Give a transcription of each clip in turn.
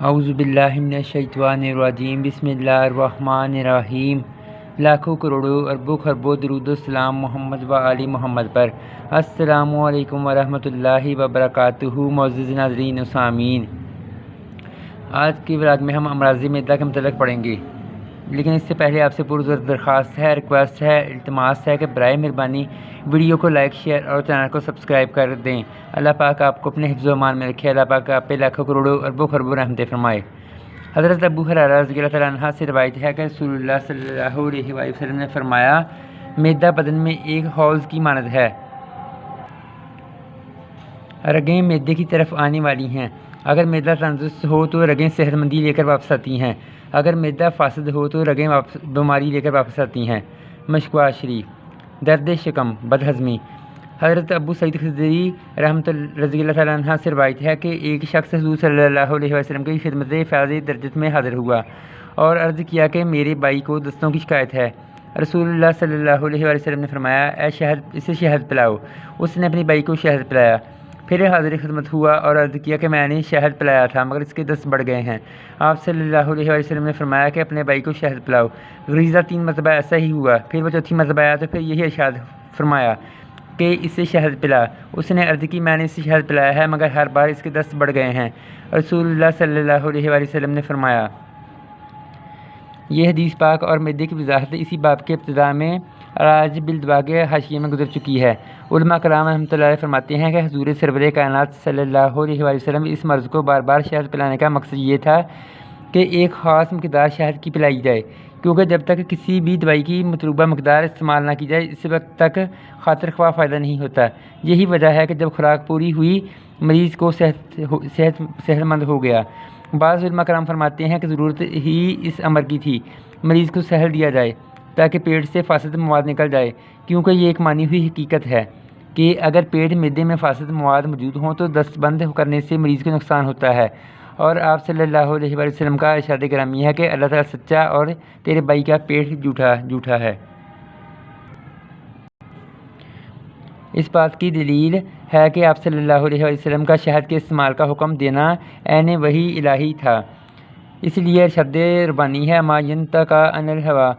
اعوذ باللہ من الشیطان الرجیم بسم اللہ الرحمن الرحیم۔ لاکھوں کروڑوں اربوں خربوں درود و سلام محمد و آل محمد پر۔ السلام علیکم ورحمۃ اللہ وبرکاتہ۔ معزز ناظرین و سامعین، آج کی ولاگ میں ہم امراض معدہ کے متعلق پڑھیں گے، لیکن اس سے پہلے آپ سے پرزور درخواست ہے، ریکویسٹ ہے، التماس ہے کہ برائے مہربانی ویڈیو کو لائک، شیئر اور چینل کو سبسکرائب کر دیں۔ اللہ پاک آپ کو اپنے حفظ و امان میں رکھے۔ اللہ پاک آپ پہ لاکھوں کروڑوں اربوں خربوں رحمتیں فرمائے۔ حضرت ابو ہریرہ رضی اللہ تعالیٰ عنہ سے روایت ہے کہ رسول اللہ صلی اللہ علیہ وآلہ وسلم نے فرمایا، معدہ بدن میں ایک حوض کی مانند ہے، رگیں معدے کی طرف آنے والی ہیں۔ اگر معدہ تندرست ہو تو رگیں صحت مندی لے کر واپس آتی ہیں، اگر معدہ فاسد ہو تو رگیں بیماری لے کر واپس آتی ہیں۔ مشکوٰۃ شریف۔ درد شکم، بدہضمی۔ حضرت ابو سعید خدری رضی اللہ تعالیٰ عنہ سے روایت ہے کہ ایک شخص حضور صلی اللہ علیہ وسلم کی خدمت فیاض درجت میں حاضر ہوا اور عرض کیا کہ میرے بھائی کو دستوں کی شکایت ہے۔ رسول اللہ صلی اللہ علیہ وسلم نے فرمایا، اسے شہد پلاؤ۔ اس نے اپنے بھائی کو شہد پلایا۔ پھر حاضر خدمت ہوا اور عرض کیا کہ میں نے شہد پلایا تھا مگر اس کے دست بڑھ گئے ہیں۔ آپ صلی اللہ علیہ وسلم نے فرمایا کہ اپنے بھائی کو شہد پلاؤ۔ غریزہ 3 مرتبہ ایسا ہی ہوا، پھر وہ چوتھی مرتبہ آیا تو پھر یہی ارشاد فرمایا کہ اسے شہد پلا۔ اس نے عرض کی، میں نے اسے شہد پلایا ہے مگر ہر بار اس کے دست بڑھ گئے ہیں۔ رسول اللہ صلی اللہ علیہ وسلم نے فرمایا۔ یہ حدیث پاک اور معدے کی وضاحت اسی باب کے ابتدا میں علاج بالدوا کے حاشیے میں گزر چکی ہے۔ علماء کرام رحمۃ اللہ علیہ فرماتے ہیں کہ حضور سرور کائنات صلی اللہ علیہ وسلم اس مرض کو بار بار شہد پلانے کا مقصد یہ تھا کہ ایک خاص مقدار شہد کی پلائی جائے، کیونکہ جب تک کسی بھی دوائی کی مطلوبہ مقدار استعمال نہ کی جائے اس وقت تک خاطر خواہ فائدہ نہیں ہوتا۔ یہی وجہ ہے کہ جب خوراک پوری ہوئی مریض کو صحت مند ہو گیا۔ بعض علماء کرام فرماتے ہیں کہ ضرورت ہی اس امر کی تھی، مریض کو سہل دیا جائے تاکہ پیٹ سے فاسد مواد نکل جائے، کیونکہ یہ ایک مانی ہوئی حقیقت ہے کہ اگر پیٹ معدے میں فاسد مواد موجود ہوں تو دست بند کرنے سے مریض کو نقصان ہوتا ہے۔ اور آپ صلی اللہ علیہ وسلم کا ارشاد گرامی ہے کہ اللہ تعالیٰ سچا اور تیرے بھائی کا پیٹ جھوٹا ہے۔ اس بات کی دلیل ہے کہ آپ صلی اللہ علیہ وسلم کا شہد کے استعمال کا حکم دینا عین وحی الہی تھا۔ اس لیے ارشاد ربانی ہے، ما ینطق عن الہوی،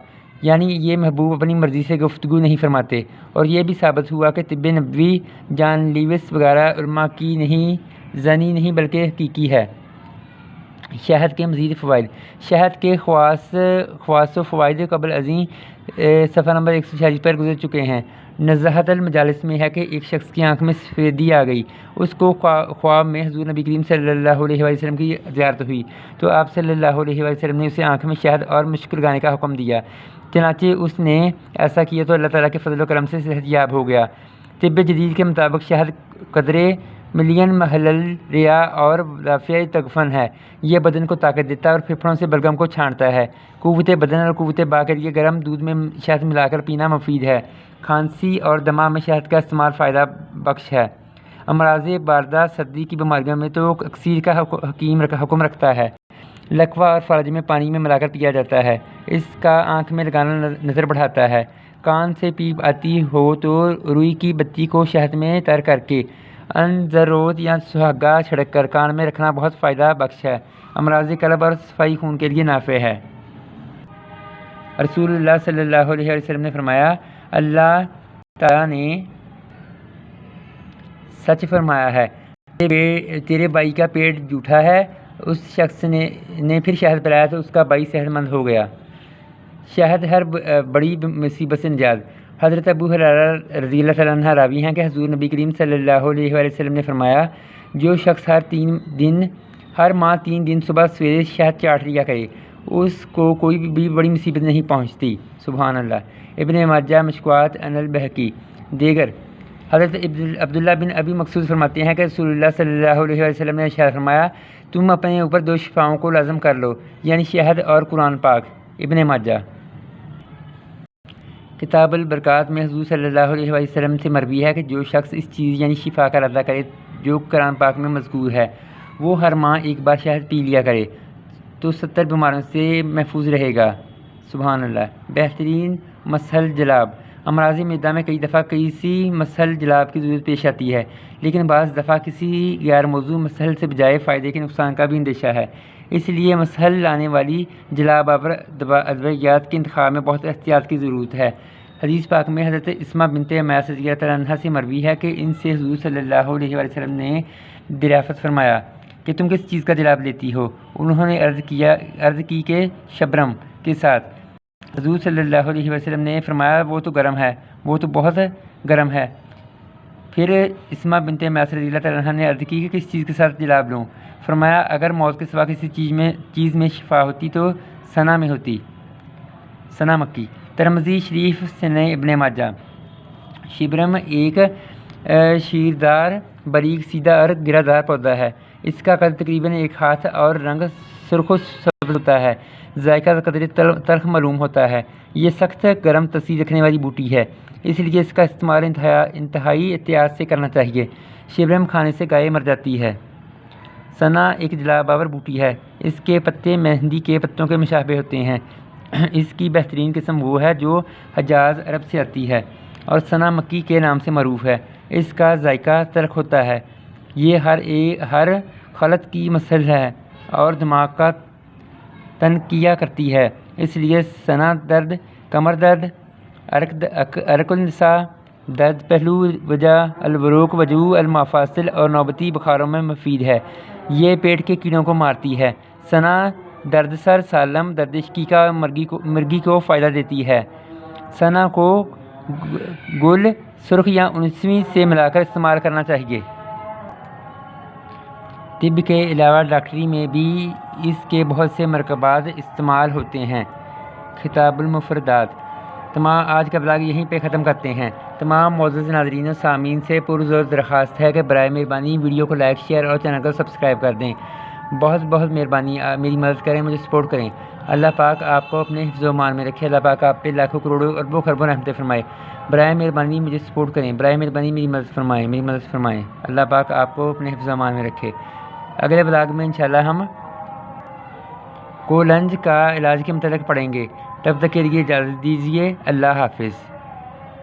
یعنی یہ محبوب اپنی مرضی سے گفتگو نہیں فرماتے۔ اور یہ بھی ثابت ہوا کہ طب نبوی جان لیوس وغیرہ علماء کی نہیں، ذنی نہیں بلکہ حقیقی ہے۔ شہد کے مزید فوائد۔ شہد کے خواص و فوائد قبل ازیں صفحہ نمبر 146 پر گزر چکے ہیں۔ نزاہت المجالس میں ہے کہ ایک شخص کی آنکھ میں سفیدی آ گئی، اس کو خواب میں حضور نبی کریم صلی اللہ علیہ وسلم کی زیارت ہوئی تو آپ صلی اللہ علیہ وسلم نے اسے آنکھ میں شہد اور مشک لگانے کا حکم دیا، چنانچہ اس نے ایسا کیا تو اللہ تعالیٰ کے فضل و کرم سے صحت یاب ہو گیا۔ طب جدید کے مطابق شہد قدرے ملین محلل ریا اور رافع تغفن ہے۔ یہ بدن کو طاقت دیتا ہے اور پھپھڑوں سے بلغم کو چھانٹتا ہے۔ قوت بدن اور قوت باء کے لیے گرم دودھ میں شہد ملا کر پینا مفید ہے۔ کھانسی اور دمہ میں شہد کا استعمال فائدہ بخش ہے۔ امراض باردہ سردی کی بیماریوں میں تو اکسیر کا حکم رکھتا ہے۔ لقوہ اور فالج میں پانی میں ملا کر پیا جاتا ہے۔ اس کا آنکھ میں لگانا نظر بڑھاتا ہے۔ کان سے پیپ آتی ہو تو روئی کی بتی کو شہد میں تر کر کے انزروت یا سہاگا چھڑک کر کان میں رکھنا بہت فائدہ بخش ہے۔ امراض قلب اور صفائی خون کے لیے نافع ہے۔ رسول اللہ صلی اللہ علیہ وسلم نے فرمایا، اللہ تعالیٰ نے سچ فرمایا ہے، تیرے بھائی کا پیٹ جھوٹا ہے۔ اس شخص نے پھر شہد پلایا تو اس کا بھائی صحت مند ہو گیا۔ شہد ہر بڑی مصیبت سے نجات۔ حضرت ابو ہریرہ رضی اللہ تعالیٰ عنہ راوی ہیں کہ حضور نبی کریم صلی اللہ علیہ وسلم نے فرمایا، جو شخص ہر ماہ 3 دن صبح سویرے شہد چاٹ لیا کرے اس کو کوئی بھی بڑی مصیبت نہیں پہنچتی۔ سبحان اللہ۔ ابن ماجہ، مشکوٰۃ عن البیہقی۔ دیگر حضرت عبداللہ بن ابی مقصود فرماتے ہیں کہ رسول اللہ صلی اللہ علیہ وسلم نے ارشاد فرمایا، تم اپنے اوپر 2 شفاؤں کو لازم کر لو، یعنی شہد اور قرآن پاک۔ ابن ماجہ۔ کتاب البرکات میں حضور صلی اللہ علیہ وسلم سے مروی ہے کہ جو شخص اس چیز یعنی شفا کا ارادہ کرے جو قرآن پاک میں مذکور ہے، وہ ہر ماہ ایک بار شہد پی لیا کرے تو 70 بیماریوں سے محفوظ رہے گا۔ سبحان اللہ۔ بہترین مسحل جلاب۔ امراض معدہ میں کئی دفعہ کسی مسحل جلاب کی ضرورت پیش آتی ہے، لیکن بعض دفعہ کسی غیر موضوع مسحل سے بجائے فائدے کے نقصان کا بھی اندیشہ ہے۔ اس لیے مسحل لانے والی جلاب آور ادویات کے انتخاب میں بہت احتیاط کی ضرورت ہے۔ حدیث پاک میں حضرت اسمہ بنت عمیس رضی اللہ تعالیٰ عنہا سے مروی ہے کہ ان سے حضور صلی اللہ علیہ وآلہ وسلم نے دریافت فرمایا کہ تم کس چیز کا جلاب لیتی ہو؟ انہوں نے عرض کی کہ شبرم کے ساتھ۔ حضور صلی اللہ علیہ وسلم نے فرمایا وہ تو گرم ہے، وہ تو بہت گرم ہے۔ پھر اسمہ بنت عمیس رضی اللہ تعالیٰ عنہا نے عرض کی کہ کس چیز کے ساتھ جلاب لوں؟ فرمایا اگر موت کے سوا کسی چیز میں شفا ہوتی تو سنا میں ہوتی۔ سنا مکی۔ ترمذی شریف سنن ابن ماجہ۔ شبرم ایک شیردار باریک سیدھا اور گرہ دار پودا ہے۔ اس کا قد تقریباً 1 ہاتھ اور رنگ سرخ و سبز ہوتا ہے۔ ذائقہ قدرے تلخ معلوم ہوتا ہے۔ یہ سخت گرم تاثیر رکھنے والی بوٹی ہے، اس لیے اس کا استعمال انتہائی احتیاط سے کرنا چاہیے۔ شبرم کھانے سے گائے مر جاتی ہے۔ سنا ایک جلاب آور بوٹی ہے۔ اس کے پتے مہندی کے پتوں کے مشابہ ہوتے ہیں۔ اس کی بہترین قسم وہ ہے جو حجاز عرب سے آتی ہے اور سنا مکی کے نام سے معروف ہے۔ اس کا ذائقہ تلخ ہوتا ہے۔ یہ ہر خلط کی مسحل ہے اور دماغ کا تنقیہ کرتی ہے، اس لیے سنا درد، کمر درد، عرق النساء، درد پہلو، وجع البروق، وجوع المفاصل اور نوبتی بخاروں میں مفید ہے۔ یہ پیٹ کے کیڑوں کو مارتی ہے۔ سنا درد سر، سالم، درد شقیقہ، مرگی کو فائدہ دیتی ہے۔ سنا کو گل سرخ یا 19ویں سے ملا کر استعمال کرنا چاہیے۔ طب کے علاوہ ڈاکٹری میں بھی اس کے بہت سے مرکبات استعمال ہوتے ہیں۔ خطاب المفردات۔ آج کا بلاگ یہیں پہ ختم کرتے ہیں۔ تمام معزز ناظرین و سامعین سے پرزور درخواست ہے کہ برائے مہربانی ویڈیو کو لائک، شیئر اور چینل کو سبسکرائب کر دیں۔ بہت بہت مہربانی، میری مدد کریں، مجھے سپورٹ کریں۔ اللہ پاک آپ کو اپنے حفظ و امان میں رکھے۔ اللہ پاک آپ پہ لاکھوں کروڑوں اربوں خربوں رحمتیں فرمائے۔ برائے مہربانی مجھے سپورٹ کریں، برائے مہربانی میری مدد فرمائیں۔ اللہ پاک آپ کو اپنے حفظ و امان میں رکھے۔ اگلے بلاگ میں انشاءاللہ ہم کولنج کا علاج کے متعلق پڑھیں گے۔ تب تک کے لیے اجازت دیجیے۔ اللہ حافظ۔